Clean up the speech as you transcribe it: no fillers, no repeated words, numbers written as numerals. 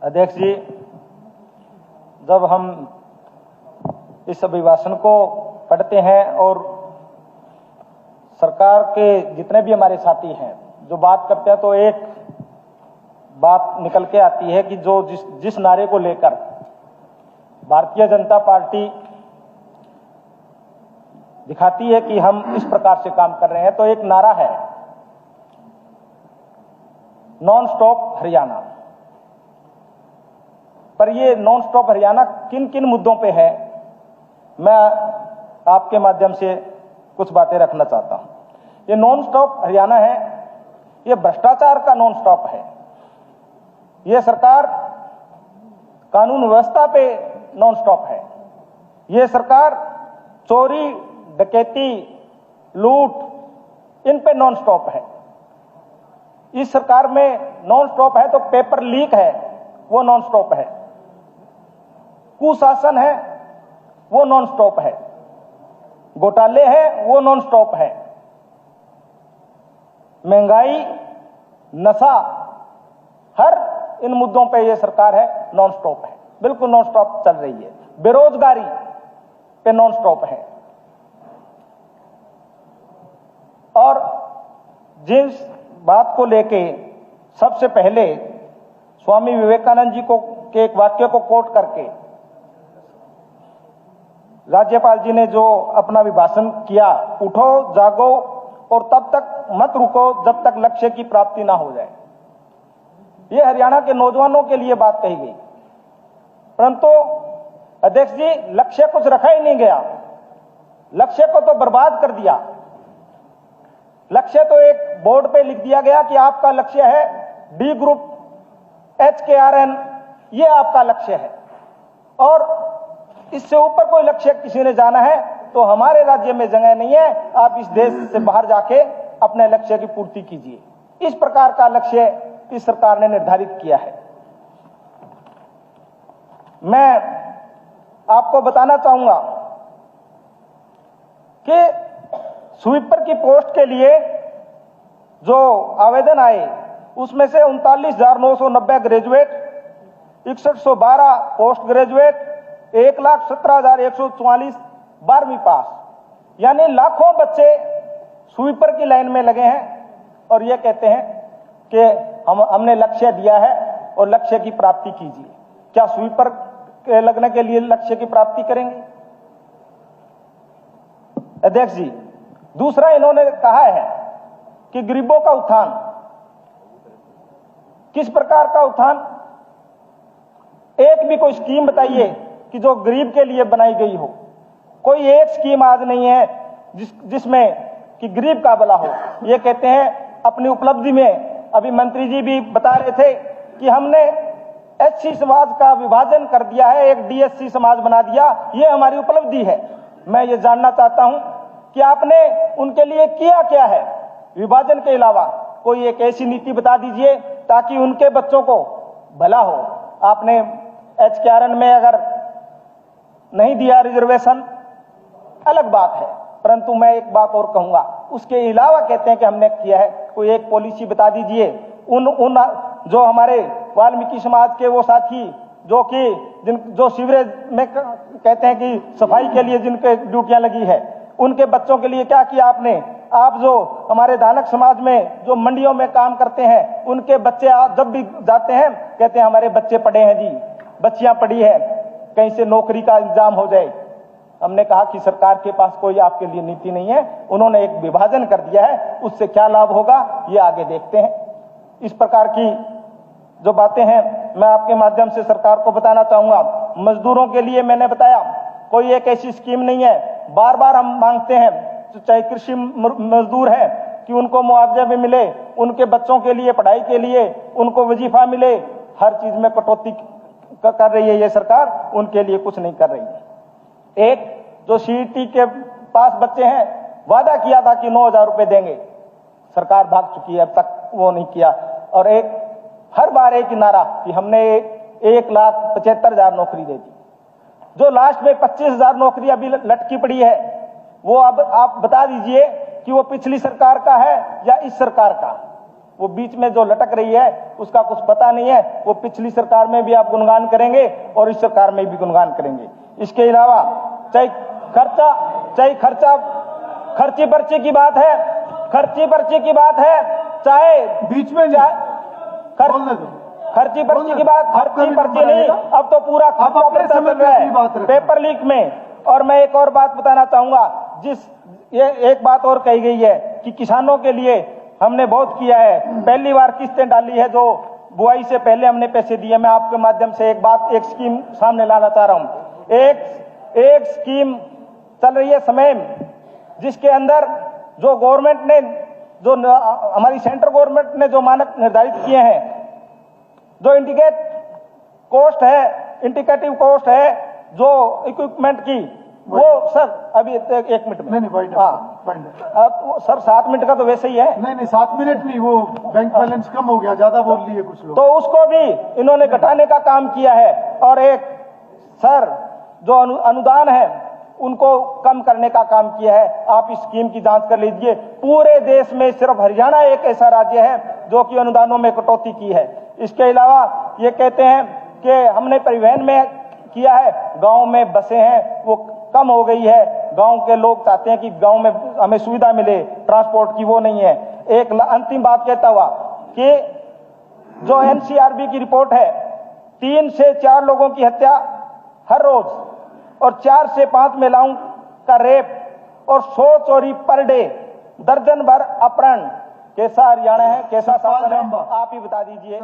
अध्यक्ष जी, जब हम इस अभिभाषण को पढ़ते हैं और सरकार के जितने भी हमारे साथी हैं जो बात करते हैं, तो एक बात निकल के आती है कि जो जिस नारे को लेकर भारतीय जनता पार्टी दिखाती है कि हम इस प्रकार से काम कर रहे हैं, तो एक नारा है नॉन स्टॉप हरियाणा। पर ये नॉन स्टॉप हरियाणा किन किन मुद्दों पे है, मैं आपके माध्यम से कुछ बातें रखना चाहता हूं। ये नॉन स्टॉप हरियाणा है, ये भ्रष्टाचार का नॉन स्टॉप है। ये सरकार कानून व्यवस्था पे नॉन स्टॉप है। ये सरकार चोरी, डकैती, लूट, इन पे नॉन स्टॉप है। इस सरकार में नॉन स्टॉप है तो पेपर लीक है, वो नॉन स्टॉप है। कुशासन है, वो नॉन स्टॉप है। घोटाले हैं, वो नॉन स्टॉप है। महंगाई, नशा, हर इन मुद्दों पे ये सरकार है नॉन स्टॉप है, बिल्कुल नॉन स्टॉप चल रही है। बेरोजगारी पे नॉन स्टॉप है। और जिस बात को लेके सबसे पहले स्वामी विवेकानंद जी को के एक वाक्य को कोट करके राज्यपाल जी ने जो अपना अभिभाषण किया, उठो जागो और तब तक मत रुको जब तक लक्ष्य की प्राप्ति ना हो जाए, ये हरियाणा के नौजवानों के लिए बात कही गई। परंतु अध्यक्ष जी, लक्ष्य कुछ रखा ही नहीं गया। लक्ष्य को तो बर्बाद कर दिया। लक्ष्य तो एक बोर्ड पे लिख दिया गया कि आपका लक्ष्य है डी ग्रुप HKRN, ये आपका लक्ष्य है। और इससे ऊपर कोई लक्ष्य किसी ने जाना है तो हमारे राज्य में जगह नहीं है। आप इस देश से बाहर जाके अपने लक्ष्य की पूर्ति कीजिए। इस प्रकार का लक्ष्य इस सरकार ने निर्धारित किया है। मैं आपको बताना चाहूंगा कि स्वीपर की पोस्ट के लिए जो आवेदन आए उसमें से 39,990 ग्रेजुएट, 6112 पोस्ट ग्रेजुएट, 1,17,144 12वीं पास, यानी लाखों बच्चे स्वीपर की लाइन में लगे हैं और ये कहते हैं कि हमने लक्ष्य दिया है और लक्ष्य की प्राप्ति कीजिए। क्या स्वीपर के लगने के लिए लक्ष्य की प्राप्ति करेंगे? अध्यक्ष जी, दूसरा इन्होंने कहा है कि गरीबों का उत्थान। किस प्रकार का उत्थान? एक भी कोई स्कीम बताइए कि जो गरीब के लिए बनाई गई हो। कोई एक स्कीम आज नहीं है जिसमें कि गरीब का भला हो। ये कहते हैं अपनी उपलब्धि में, अभी मंत्री जी भी बता रहे थे कि हमने SC समाज का विभाजन कर दिया है, एक DSC समाज बना दिया, ये हमारी उपलब्धि है। मैं ये जानना चाहता हूं कि आपने उनके लिए किया क्या है विभाजन के अलावा? कोई एक ऐसी नीति बता दीजिए ताकि उनके बच्चों को भला हो। आपने HKRN में अगर नहीं दिया रिजर्वेशन, अलग बात है, परंतु मैं एक बात और कहूंगा, उसके अलावा कहते हैं कि हमने किया है। कोई एक पॉलिसी बता दीजिए। उन जो हमारे वाल्मीकि समाज के वो साथी जो सीवरेज में कहते हैं कि सफाई के लिए जिनके ड्यूटियां लगी है, उनके बच्चों के लिए क्या किया आपने? आप जो हमारे दानक समाज में जो मंडियों में काम करते हैं, उनके बच्चे जब भी जाते हैं कहते हैं हमारे बच्चे पढ़े हैं जी, बच्चियां पढ़ी है, कहीं से नौकरी का इंतजाम हो जाए। हमने कहा कि सरकार के पास कोई आपके लिए नीति नहीं है, उन्होंने एक विभाजन कर दिया है, उससे क्या लाभ होगा ये आगे देखते हैं। इस प्रकार की जो बातें हैं मैं आपके माध्यम से सरकार को बताना चाहूंगा। मजदूरों के लिए मैंने बताया कोई एक ऐसी स्कीम नहीं है। बार बार हम मांगते हैं, चाहे कृषि मजदूर है, कि उनको मुआवजा भी मिले, उनके बच्चों के लिए पढ़ाई के लिए उनको वजीफा मिले। हर चीज में कटौती कर रही है ये सरकार, उनके लिए कुछ नहीं कर रही है। एक जो CET के पास बच्चे हैं, वादा किया था कि 9,000 रुपए देंगे, सरकार भाग चुकी है, अब तक वो नहीं किया। और एक हर बार एक नारा कि हमने 1,75,000 नौकरी दे दी। जो लास्ट में 25,000 नौकरी अभी लटकी पड़ी है, वो अब आप बता दीजिए कि वो पिछली सरकार का है या इस सरकार का। वो बीच में जो लटक रही है उसका कुछ पता नहीं है। वो पिछली सरकार में भी आप गुणगान करेंगे और इस सरकार में भी गुणगान करेंगे। इसके अलावा चाहे खर्ची पर्ची की बात है, चाहे बीच में खर्ची पर्ची की बात, खर्ची पर्ची नहीं, अब तो पूरा खर्चा चल रहा है पेपर लीक में। और मैं एक और बात बताना चाहूंगा, ये एक बात और कही गई है कि किसानों के लिए हमने बहुत किया है, पहली बार किस्तें डाली है जो बुआई से पहले हमने पैसे दिए। मैं आपके माध्यम से एक स्कीम सामने लाना चाह रहा हूं। एक स्कीम चल रही है समय जिसके अंदर जो गवर्नमेंट ने, जो हमारी सेंट्रल गवर्नमेंट ने जो मानक निर्धारित किए हैं, जो इंडिकेटिव कॉस्ट है जो इक्विपमेंट की, वो सर अभी एक मिनट में सर 7 मिनट का तो वैसे ही है। नहीं 7 मिनट नहीं, वो बैंक बैलेंस कम हो गया, ज्यादा बोल लिए कुछ लोग, तो उसको भी इन्होंने घटाने का काम किया है। और एक सर जो अनुदान है उनको कम करने का काम किया है। आप इस स्कीम की जांच कर लीजिए। पूरे देश में सिर्फ हरियाणा एक ऐसा राज्य है जो कि अनुदानों में कटौती की है। इसके अलावा ये कहते हैं कि हमने परिवहन में किया है, गांव में बसें हैं वो कम हो गई है। गांव के लोग चाहते हैं कि गांव में हमें सुविधा मिले ट्रांसपोर्ट की, वो नहीं है। एक अंतिम बात कहता हुआ कि जो एनसीआरबी की रिपोर्ट है, 3 से 4 लोगों की हत्या हर रोज और 4 से 5 महिलाओं का रेप और 100 चोरी पर डे, दर्जन भर अपहरण। कैसा हरियाणा है, कैसा शासन है, आप ही बता दीजिए।